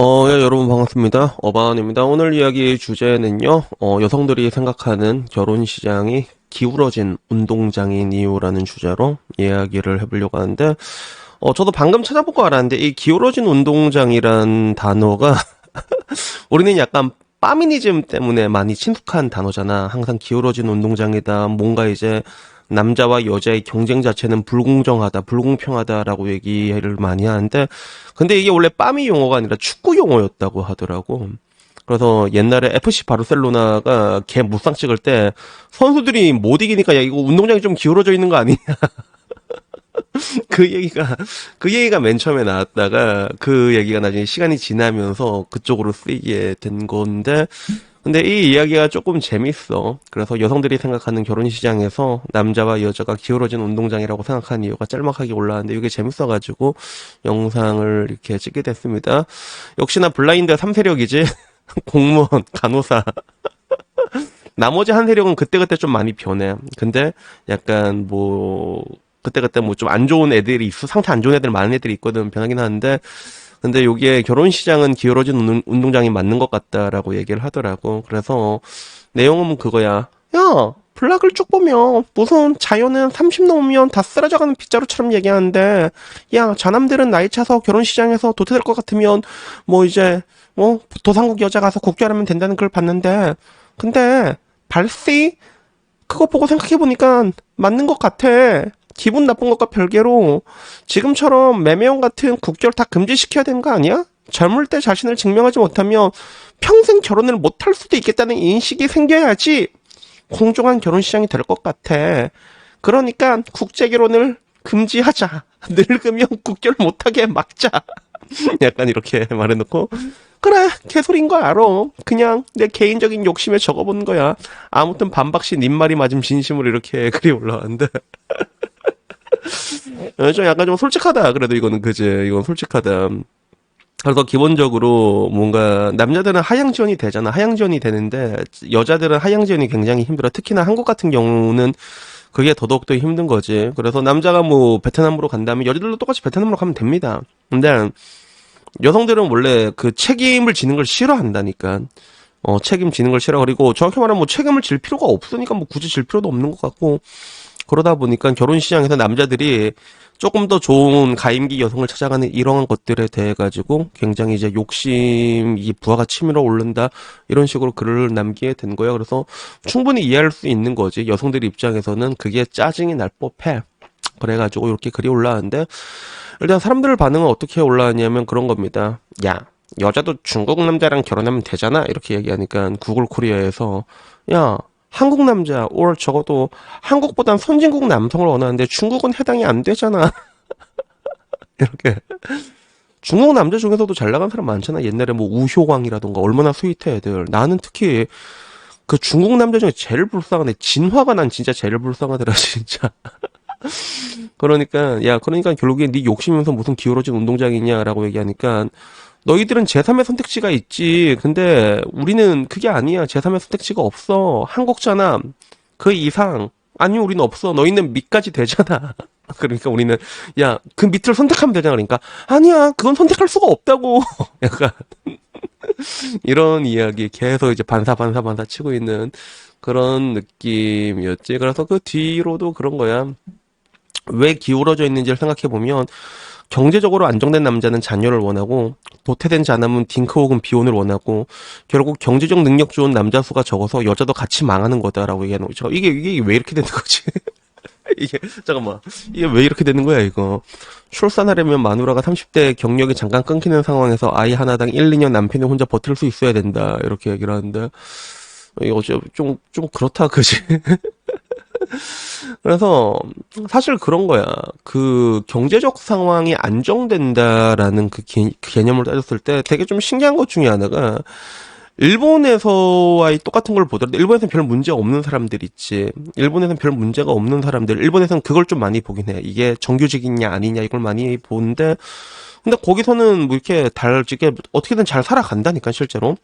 예, 여러분 반갑습니다. 어반입니다. 오늘 이야기 주제는요, 여성들이 생각하는 결혼 시장이 기울어진 운동장인 이유라는 주제로 이야기를 해보려고 하는데, 저도 방금 찾아보고 알았는데, 이 기울어진 운동장이란 단어가, 우리는 약간 빠미니즘 때문에 많이 친숙한 단어잖아. 항상 기울어진 운동장이다. 뭔가 이제 남자와 여자의 경쟁 자체는 불공정하다, 불공평하다라고 얘기를 많이 하는데, 근데 이게 원래 빠미 용어가 아니라 축구 용어였다고 하더라고. 그래서 옛날에 FC 바르셀로나가 걔 무쌍 찍을 때 선수들이 못 이기니까 야 이거 운동장이 좀 기울어져 있는 거 아니냐 그 얘기가 그 얘기가 맨 처음에 나왔다가 그 얘기가 나중에 시간이 지나면서 그쪽으로 쓰이게 된 건데, 근데 이 이야기가 조금 재밌어. 그래서 여성들이 생각하는 결혼 시장에서 남자와 여자가 기울어진 운동장이라고 생각하는 이유가 짤막하게 올라왔는데 이게 재밌어가지고 영상을 이렇게 찍게 됐습니다. 역시나 블라인드 3세력이지. 공무원, 간호사. 나머지 한 세력은 그때그때 좀 많이 변해. 근데 약간 뭐 그때그때 뭐 좀 안 좋은 애들이 있어. 상태 안 좋은 애들 많은 애들이 있거든. 변하긴 하는데, 근데 여기에 결혼 시장은 기울어진 운동장이 맞는 것 같다라고 얘기를 하더라고. 그래서 내용은 그거야. 야, 블락을 쭉 보면 무슨 자연은 30 넘으면 다 쓰러져가는 빗자루처럼 얘기하는데, 야, 자남들은 나이 차서 결혼 시장에서 도태될 것 같으면 뭐 이제 뭐 도상국 여자 가서 국결하면 된다는 걸 봤는데, 근데 발씨 그거 보고 생각해보니까 맞는 것 같아. 기분 나쁜 것과 별개로 지금처럼 매매형 같은 국결 다 금지시켜야 되는 거 아니야? 젊을 때 자신을 증명하지 못하면 평생 결혼을 못할 수도 있겠다는 인식이 생겨야지 공정한 결혼 시장이 될 것 같아. 그러니까 국제 결혼을 금지하자. 늙으면 국결 못하게 막자. 약간 이렇게 말해놓고, 그래 개소리인 거 알아. 그냥 내 개인적인 욕심에 적어본 거야. 아무튼 반박시 님 말이 맞음 진심으로 이렇게 글이 올라왔는데, 좀 약간 좀 솔직하다. 그래도 이거는 그지. 이건 솔직하다. 그래서 기본적으로 뭔가 남자들은 하향 지원이 되잖아. 하향 지원이 되는데 여자들은 하향 지원이 굉장히 힘들어. 특히나 한국 같은 경우는 그게 더더욱 더 힘든 거지. 그래서 남자가 뭐 베트남으로 간다면 여자들도 똑같이 베트남으로 가면 됩니다. 근데 여성들은 원래 그 책임을 지는 걸 싫어한다니까. 책임지는 걸 싫어. 그리고 정확히 말하면 뭐 책임을 질 필요가 없으니까 뭐 굳이 질 필요도 없는 것 같고, 그러다 보니까 결혼 시장에서 남자들이 조금 더 좋은 가임기 여성을 찾아가는 이러한 것들에 대해 가지고 굉장히 이제 욕심이 부하가 치밀어 오른다 이런 식으로 글을 남기게 된 거예요. 그래서 충분히 이해할 수 있는 거지. 여성들 입장에서는 그게 짜증이 날 법해. 그래가지고 이렇게 글이 올라왔는데, 일단 사람들 반응은 어떻게 올라왔냐면 그런 겁니다. 야, 여자도 중국 남자랑 결혼하면 되잖아 이렇게 얘기하니까 구글 코리아에서, 야, 한국 남자, or 적어도 한국보단 선진국 남성을 원하는데 중국은 해당이 안 되잖아. 이렇게. 중국 남자 중에서도 잘 나간 사람 많잖아. 옛날에 뭐 우효광이라던가 얼마나 스윗해 애들. 나는 특히 그 중국 남자 중에 제일 불쌍한 애 진화가 난 진짜 제일 불쌍하더라 진짜. 그러니까 야, 그러니까 결국에 네 욕심이면서 무슨 기울어진 운동장이냐라고 얘기하니까, 너희들은 제3의 선택지가 있지. 근데 우리는 그게 아니야. 제3의 선택지가 없어. 한국잖아. 그 이상. 아니, 우리는 없어. 너희는 밑까지 되잖아. 그러니까 우리는, 야, 그 밑을 선택하면 되잖아. 그러니까, 아니야. 그건 선택할 수가 없다고. 약간, 이런 이야기 계속 이제 반사 치고 있는 그런 느낌이었지. 그래서 그 뒤로도 그런 거야. 왜 기울어져 있는지를 생각해보면, 경제적으로 안정된 남자는 자녀를 원하고, 도태된 자남은 딩크 혹은 비혼을 원하고, 결국 경제적 능력 좋은 남자 수가 적어서 여자도 같이 망하는 거다라고 얘기하는 거죠. 이게 왜 이렇게 되는 거지? 이게 잠깐만, 이게 왜 이렇게 되는 거야 이거? 출산하려면 마누라가 30대 경력이 잠깐 끊기는 상황에서 아이 하나당 1, 2년 남편이 혼자 버틸 수 있어야 된다 이렇게 얘기를 하는데, 이거 좀 그렇다 그지? 그래서 사실 그런 거야. 그 경제적 상황이 안정된다라는 그 개념을 따졌을 때 되게 좀 신기한 것 중에 하나가, 일본에서와의 똑같은 걸 보더라도 일본에서는 별 문제 없는 사람들 있지. 일본에서는 별 문제가 없는 사람들. 일본에서는 그걸 좀 많이 보긴 해. 이게 정규직이냐 아니냐 이걸 많이 보는데, 근데 거기서는 뭐 이렇게 이게 어떻게든 잘 살아간다니까 실제로.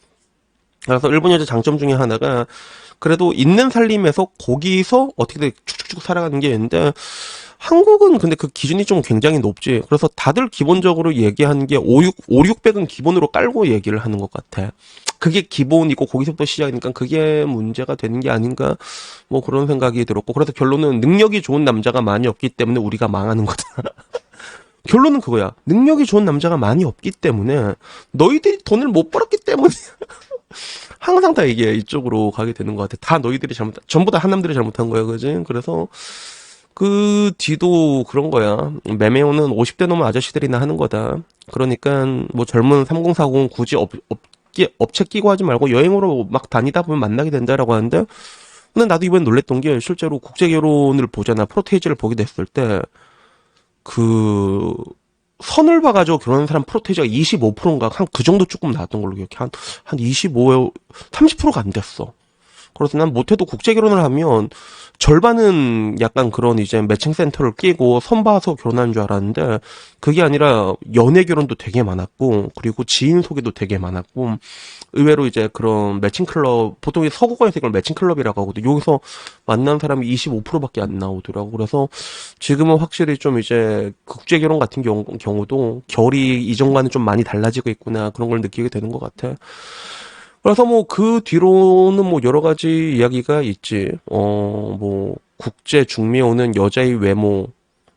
그래서 일본 여자 장점 중에 하나가 그래도 있는 살림에서 거기서 어떻게든 축축축 살아가는 게 있는데 한국은 근데 그 기준이 좀 굉장히 높지. 그래서 다들 기본적으로 얘기하는 게 600은 기본으로 깔고 얘기를 하는 것 같아. 그게 기본이고 거기서부터 시작이니까 그게 문제가 되는 게 아닌가 뭐 그런 생각이 들었고 그래서 결론은 능력이 좋은 남자가 많이 없기 때문에 우리가 망하는 거다. 결론은 그거야. 능력이 좋은 남자가 많이 없기 때문에 너희들이 돈을 못 벌었기 때문에 항상 다 이게 이쪽으로 가게 되는 것 같아. 다 너희들이 전부 다 한남들이 잘못한 거야, 그지? 그래서 그 뒤도 그런 거야. 매매오는 50대 넘은 아저씨들이나 하는 거다. 그러니까 뭐 젊은 3040 굳이 업체 끼고 하지 말고 여행으로 막 다니다 보면 만나게 된다라고 하는데 근데 나도 이번에 놀랬던 게 실제로 국제 결혼을 보잖아. 프로테이지를 보게 됐을 때 그 선을 봐가지고 결혼한 사람 프로테이지가 25%인가 한 그 정도 조금 나왔던 걸로 기억해. 한 25, 30%가 안 됐어. 그래서 난 못해도 국제 결혼을 하면 절반은 약간 그런 이제 매칭 센터를 끼고 선봐서 결혼하는 줄 알았는데 그게 아니라 연애 결혼도 되게 많았고 그리고 지인 소개도 되게 많았고 의외로 이제 그런 매칭 클럽 보통 서구권에서 이걸 매칭 클럽이라고 하거든. 여기서 만난 사람이 25%밖에 안 나오더라고. 그래서 지금은 확실히 좀 이제 국제 결혼 같은 경우도 결이 이전과는 좀 많이 달라지고 있구나 그런 걸 느끼게 되는 것 같아. 그래서 뭐 그 뒤로는 뭐 여러 가지 이야기가 있지. 뭐 국제 중미에 오는 여자의 외모,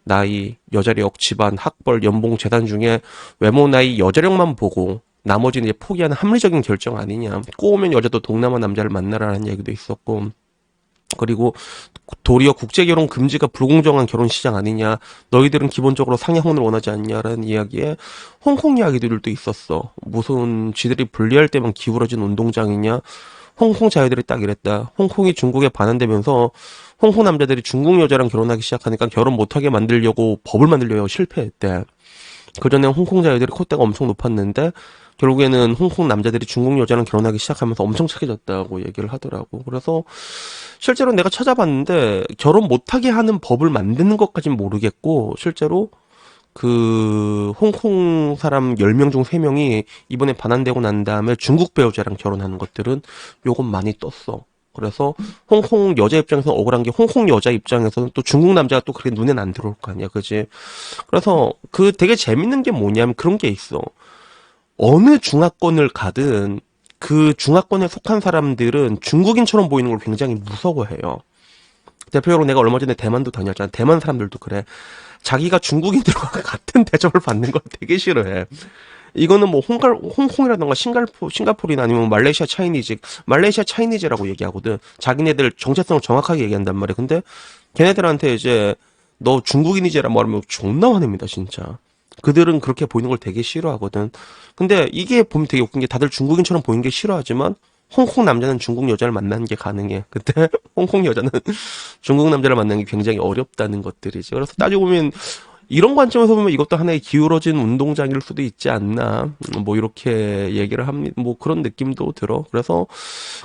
나이, 여자력, 집안, 학벌, 연봉, 재산 중에 외모, 나이, 여자력만 보고 나머지는 이제 포기하는 합리적인 결정 아니냐. 꼬우면 여자도 동남아 남자를 만나라는 얘기도 있었고. 그리고 도리어 국제결혼 금지가 불공정한 결혼 시장 아니냐. 너희들은 기본적으로 상향혼을 원하지 않냐라는 이야기에 홍콩 이야기들도 있었어. 무슨 지들이 분리할 때만 기울어진 운동장이냐. 홍콩 자유들이 딱 이랬다. 홍콩이 중국에 반환되면서 홍콩 남자들이 중국 여자랑 결혼하기 시작하니까 결혼 못하게 만들려고 법을 만들려고 실패했대. 그전에 홍콩 자유들이 콧대가 엄청 높았는데 결국에는 홍콩 남자들이 중국 여자랑 결혼하기 시작하면서 엄청 착해졌다고 얘기를 하더라고. 그래서 실제로 내가 찾아봤는데 결혼 못하게 하는 법을 만드는 것까진 모르겠고 실제로 그 홍콩 사람 10명 중 3명이 이번에 반환되고 난 다음에 중국 배우자랑 결혼하는 것들은 요건 많이 떴어. 그래서 홍콩 여자 입장에서 억울한 게 홍콩 여자 입장에서는 또 중국 남자가 또 그렇게 눈엔 안 들어올 거 아니야, 그지? 그래서 그 되게 재밌는 게 뭐냐면 그런 게 있어. 어느 중화권을 가든 그 중화권에 속한 사람들은 중국인처럼 보이는 걸 굉장히 무서워해요. 대표적으로 내가 얼마 전에 대만도 다녔잖아. 대만 사람들도 그래. 자기가 중국인들과 같은 대접을 받는 걸 되게 싫어해. 이거는 뭐 홍콩이라던가 싱가포르나 아니면 말레이시아 차이니즈라고 얘기하거든. 자기네들 정체성을 정확하게 얘기한단 말이야. 근데 걔네들한테 이제 너 중국인이지라 말하면 존나 화냅니다, 진짜. 그들은 그렇게 보이는 걸 되게 싫어하거든. 근데 이게 보면 되게 웃긴 게 다들 중국인처럼 보이는 게 싫어하지만 홍콩 남자는 중국 여자를 만나는 게 가능해. 근데 홍콩 여자는 중국 남자를 만나는 게 굉장히 어렵다는 것들이지. 그래서 따지고 보면 이런 관점에서 보면 이것도 하나의 기울어진 운동장일 수도 있지 않나. 뭐 이렇게 얘기를 합니다. 뭐 그런 느낌도 들어. 그래서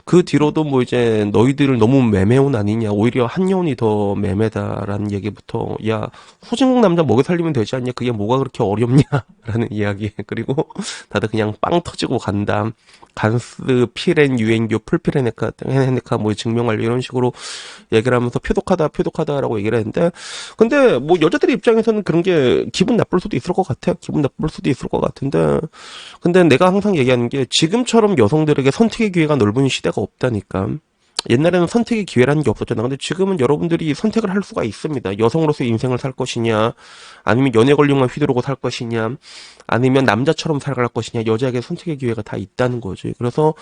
그 뒤로도 뭐 이제 너희들을 너무 매매운 아니냐. 오히려 한여운이 더 매매다라는 얘기부터 야 후진국 남자 먹여 살리면 되지 않냐. 그게 뭐가 그렇게 어렵냐라는 이야기. 그리고 다들 그냥 빵 터지고 간다. 간스 피렌 유엔교 풀피렌네카 뭐 증명완료 이런 식으로 얘기를 하면서 표독하다라고 얘기를 했는데 근데 뭐 여자들 입장에서는 그런 게 기분 나쁠 수도 있을 것 같아. 기분 나쁠 수도 있을 것 같은데 근데 내가 항상 얘기하는 게 지금처럼 여성들에게 선택의 기회가 넓은 시대가 없다니까. 옛날에는 선택의 기회라는 게 없었잖아. 근데 지금은 여러분들이 선택을 할 수가 있습니다. 여성으로서의 인생을 살 것이냐, 아니면 연애 권력만 휘두르고 살 것이냐, 아니면 남자처럼 살아갈 것이냐, 여자에게 선택의 기회가 다 있다는 거지. 그래서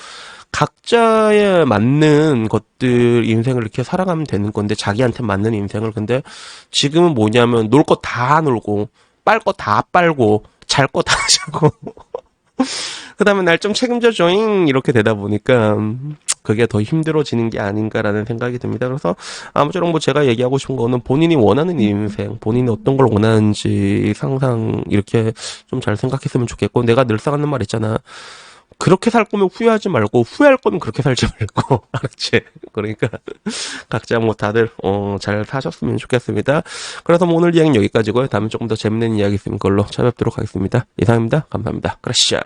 각자에 맞는 것들 인생을 이렇게 살아가면 되는 건데, 자기한테 맞는 인생을. 근데 지금은 뭐냐면, 놀 거 다 놀고, 빨 거 다 빨고, 잘 거 다 자고, 그 다음에 날 좀 책임져 줘잉 이렇게 되다 보니까 그게 더 힘들어지는 게 아닌가라는 생각이 듭니다. 그래서 아무쪼록 뭐 제가 얘기하고 싶은 거는 본인이 원하는 인생, 본인이 어떤 걸 원하는지 상상 이렇게 좀 잘 생각했으면 좋겠고 내가 늘상 하는 말 있잖아. 그렇게 살 거면 후회하지 말고 후회할 거면 그렇게 살지 말고 알았지? 그러니까 각자 뭐 다들 잘 사셨으면 좋겠습니다. 그래서 뭐 오늘 이야기는 여기까지고요. 다음에 조금 더 재밌는 이야기 있으면 그걸로 찾아뵙도록 하겠습니다. 이상입니다. 감사합니다. 그라시앙.